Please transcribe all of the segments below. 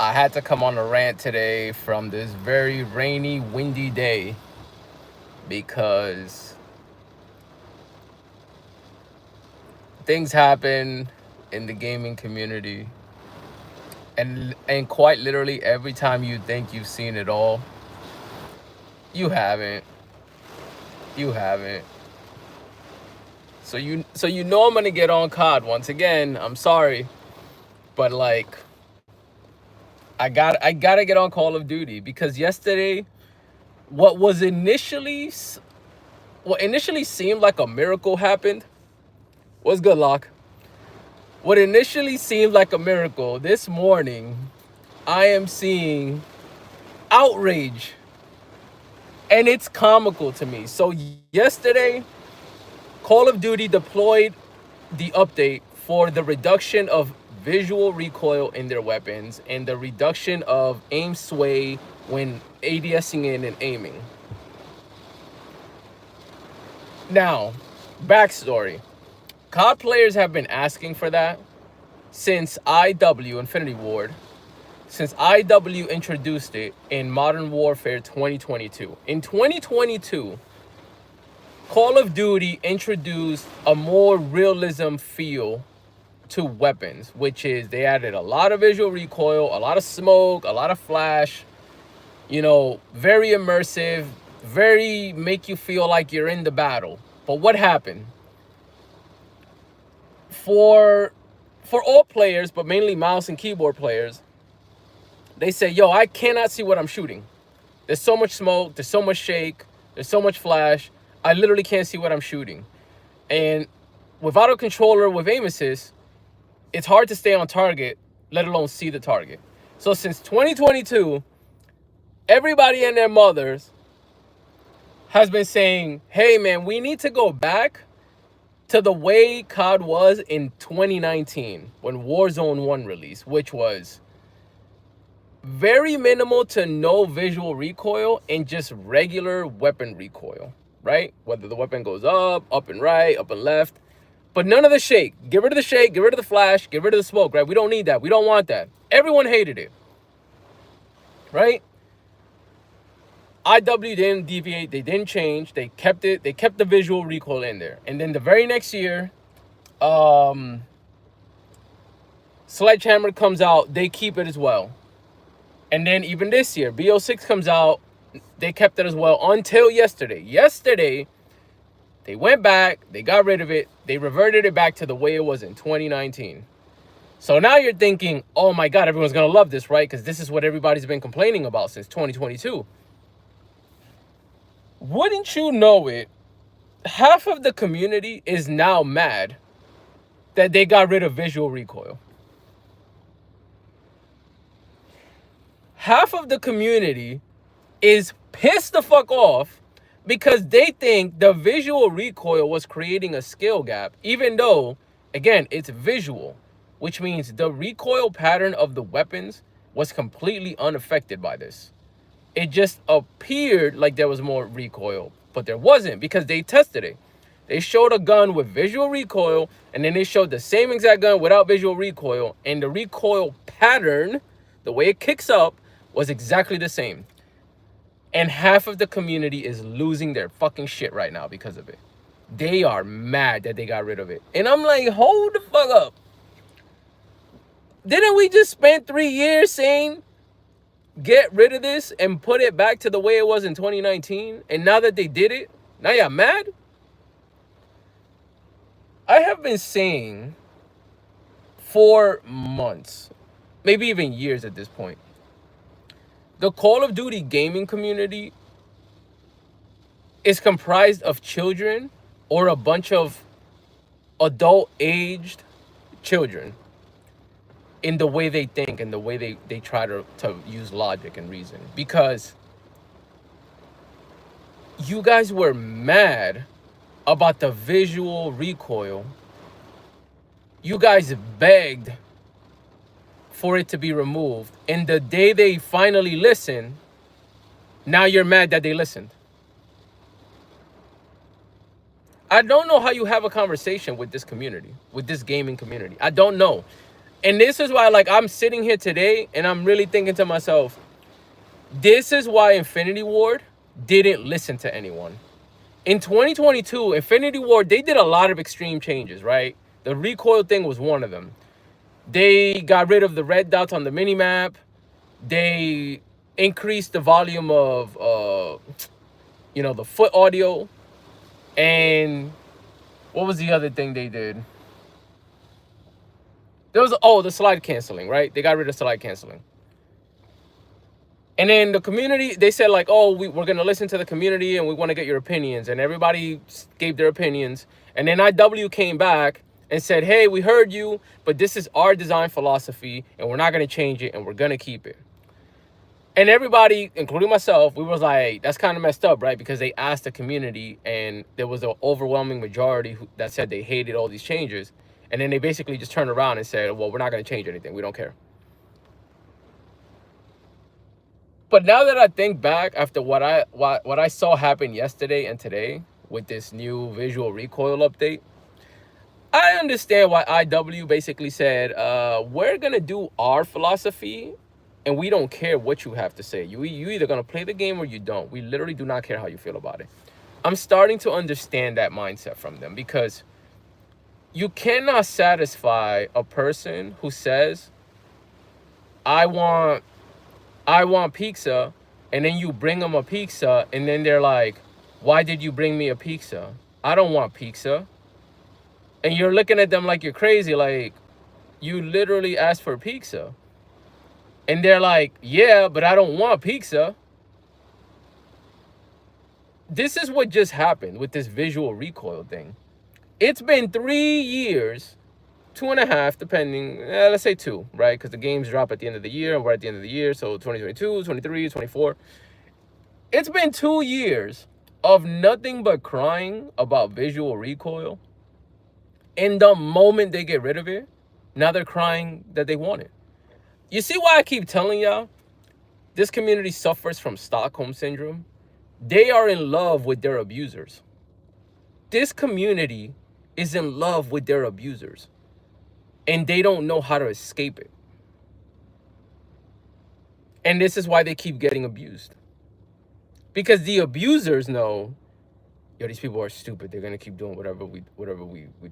I had to come on a rant today from this very rainy, windy day because things happen in the gaming community, and quite literally every time you think you've seen it all, you haven't. You haven't. So you know I'm gonna get on COD once again. I'm sorry, but like I gotta get on Call of Duty because yesterday, what was initially what initially seemed like a miracle happened. Was good luck. What initially seemed like a miracle this morning, I am seeing outrage, and it's comical to me. So yesterday, Call of Duty deployed the update for the reduction of visual recoil in their weapons and the reduction of aim sway when ADSing in and aiming. Now, backstory. COD players have been asking for that since IW, Infinity Ward, since IW introduced it in Modern Warfare 2022. In 2022, Call of Duty introduced a more realism feel to weapons, which is they added a lot of visual recoil, a lot of smoke, a lot of flash, very immersive, very make you feel like you're in the battle. But what happened? For all players, but mainly mouse and keyboard players, they say, yo, I cannot see what I'm shooting. There's so much smoke, there's so much shake, there's so much flash. I literally can't see what I'm shooting. And without a controller with aim assist, it's hard to stay on target, let alone see the target. So since 2022, everybody and their mothers has been saying, hey man, we need to go back to the way COD was in 2019 when Warzone 1 released, which was very minimal to no visual recoil and just regular weapon recoil, right? Whether the weapon goes up and right, up and left, but none of the shake. Get rid of the shake, get rid of the flash, get rid of the smoke, right? We don't need that. We don't want that. Everyone hated it, right? IW didn't deviate, they didn't change, they kept it, they kept the visual recoil in there. And then the very next year, Sledgehammer comes out, they keep it as well. And then even this year, BO6 comes out, they kept it as well until yesterday. Yesterday, they went back, they got rid of it, they reverted it back to the way it was in 2019. So now you're thinking, oh my God, everyone's gonna love this, right? Because this is what everybody's been complaining about since 2022. Wouldn't you know it, half of the community is now mad that they got rid of visual recoil. Half of the community is pissed the fuck off because they think the visual recoil was creating a skill gap, even though, again, it's visual, which means the recoil pattern of the weapons was completely unaffected by this. It just appeared like there was more recoil, but there wasn't because they tested it. They showed a gun with visual recoil, and then they showed the same exact gun without visual recoil, and the recoil pattern, the way it kicks up, was exactly the same. And half of the community is losing their fucking shit right now because of it. They are mad that they got rid of it. And I'm like, hold the fuck up. Didn't we just spend 3 years saying, get rid of this and put it back to the way it was in 2019? And now that they did it, now y'all mad? I have been saying for months, maybe even years at this point, the Call of Duty gaming community is comprised of children or a bunch of adult-aged children in the way they think and the way they try to use logic and reason. Because you guys were mad about the visual recoil. You guys begged for it to be removed. And the day they finally listened, now you're mad that they listened. I don't know how you have a conversation with this community, with this gaming community. I don't know. And this is why, like, I'm sitting here today and I'm really thinking to myself, this is why Infinity Ward didn't listen to anyone. In 2022, Infinity Ward, they did a lot of extreme changes, right? The recoil thing was one of them. They got rid of the red dots on the minimap. They increased the volume of, the foot audio. And what was the other thing they did? There was, the slide canceling, right? They got rid of slide canceling. And then the community, they said like, we're going to listen to the community and we want to get your opinions. And everybody gave their opinions. And then IW came back and said, hey, we heard you, but this is our design philosophy and we're not going to change it and we're going to keep it. And everybody, including myself, we was like, that's kind of messed up, right? Because they asked the community and there was an overwhelming majority that said they hated all these changes. And then they basically just turned around and said, well, we're not going to change anything. We don't care. But now that I think back after what I saw happen yesterday and today with this new visual recoil update, I understand why IW basically said, we're going to do our philosophy and we don't care what you have to say. You either going to play the game or you don't. We literally do not care how you feel about it. I'm starting to understand that mindset from them, because you cannot satisfy a person who says, I want pizza, and then you bring them a pizza, and then they're like, why did you bring me a pizza? I don't want pizza. And you're looking at them like you're crazy, like, you literally asked for pizza. And they're like, yeah, but I don't want pizza. This is what just happened with this visual recoil thing. It's been 3 years, 2.5, depending, let's say 2, right? Because the games drop at the end of the year, and we're at the end of the year, so 2022, 23, 24. It's been 2 years of nothing but crying about visual recoil. And the moment they get rid of it, now they're crying that they want it. You see why I keep telling y'all? This community suffers from Stockholm Syndrome. They are in love with their abusers. This community is in love with their abusers. And they don't know how to escape it. And this is why they keep getting abused. Because the abusers know, these people are stupid. They're going to keep doing whatever we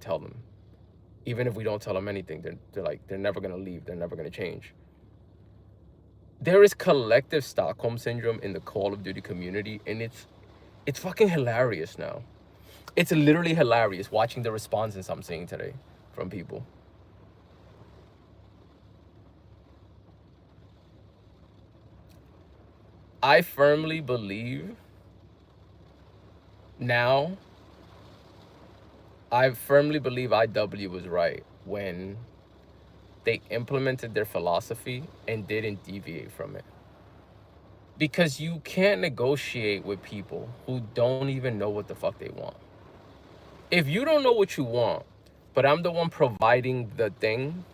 tell them. Even if we don't tell them anything, they're never going to leave. They're never going to change. There is collective Stockholm Syndrome in the Call of Duty community, and it's fucking hilarious now. It's literally hilarious watching the responses I'm seeing today from people. I firmly believe now, IW was right when they implemented their philosophy and didn't deviate from it. Because you can't negotiate with people who don't even know what the fuck they want. If you don't know what you want, but I'm the one providing the thing,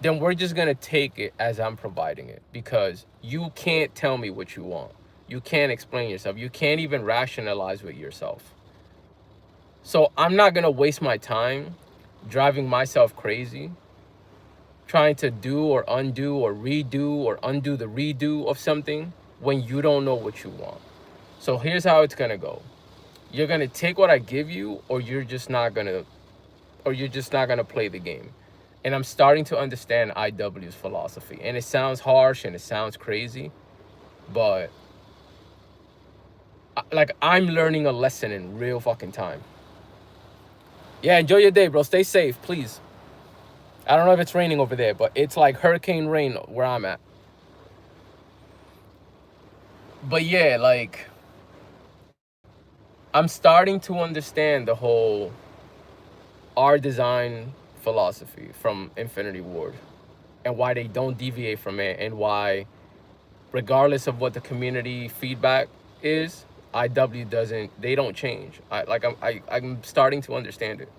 then we're just going to take it as I'm providing it, because you can't tell me what you want. You can't explain yourself. You can't even rationalize with yourself. So I'm not going to waste my time driving myself crazy, trying to do or undo or redo or undo the redo of something when you don't know what you want. So here's how it's going to go. You're going to take what I give you, or you're just not going to play the game. And I'm starting to understand IW's philosophy. And it sounds harsh and it sounds crazy, but like, I'm learning a lesson in real fucking time. Yeah, enjoy your day, bro. Stay safe, please. I don't know if it's raining over there, but it's like hurricane rain where I'm at. But yeah, like, I'm starting to understand the whole our design philosophy from Infinity Ward and why they don't deviate from it, and why, regardless of what the community feedback is, IW they don't change. I'm starting to understand it.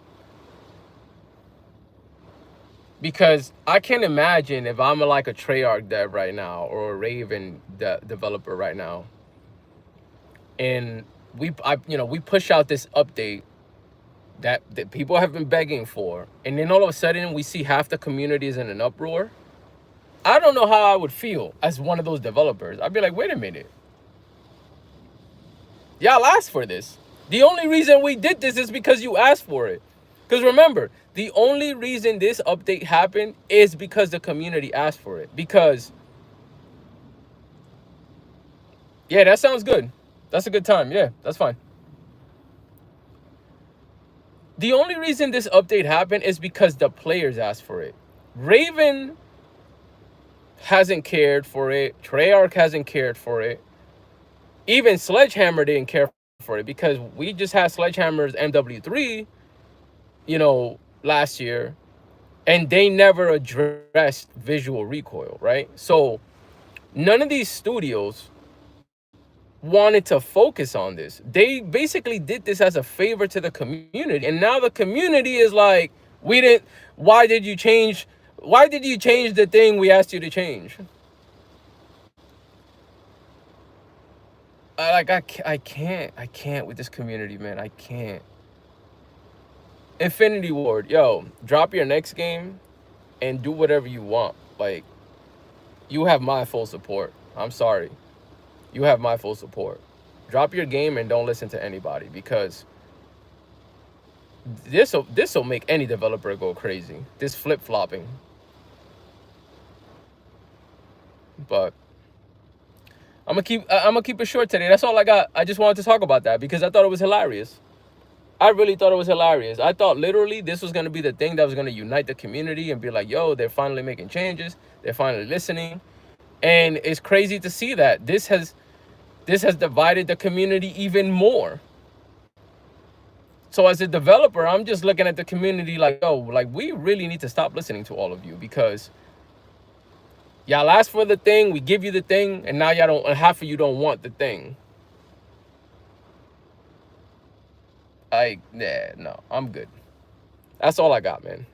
Because I can imagine if I'm like a Treyarch dev right now, or a Raven developer right now, and we push out this update that people have been begging for, and then all of a sudden we see half the community is in an uproar. I don't know how I would feel as one of those developers. I'd be like, wait a minute. Y'all asked for this. The only reason we did this is because you asked for it. Because remember, the only reason this update happened is because the community asked for it. Because, yeah, that sounds good. That's a good time. Yeah, that's fine. The only reason this update happened is because the players asked for it. Raven hasn't cared for it. Treyarch hasn't cared for it. Even Sledgehammer didn't care for it because we just had Sledgehammer's MW3, last year, and they never addressed visual recoil, right? So none of these studios wanted to focus on this. They basically did this as a favor to the community, and now the community is like, why did you change the thing we asked you to change? I can't with this community, man. I can't. Infinity Ward, yo, drop your next game and do whatever you want. Like, you have my full support. I'm sorry. You have my full support. Drop your game and don't listen to anybody, because this'll make any developer go crazy. This flip-flopping. But I'm gonna keep it short today. That's all I got. I just wanted to talk about that because I thought it was hilarious. I really thought it was hilarious. I thought literally this was gonna be the thing that was gonna unite the community and be like, yo, they're finally making changes. They're finally listening. And it's crazy to see that this has divided the community even more. So as a developer, I'm just looking at the community like, yo, like, we really need to stop listening to all of you, because y'all asked for the thing, we give you the thing, and now half of you don't want the thing. No, I'm good. That's all I got, man.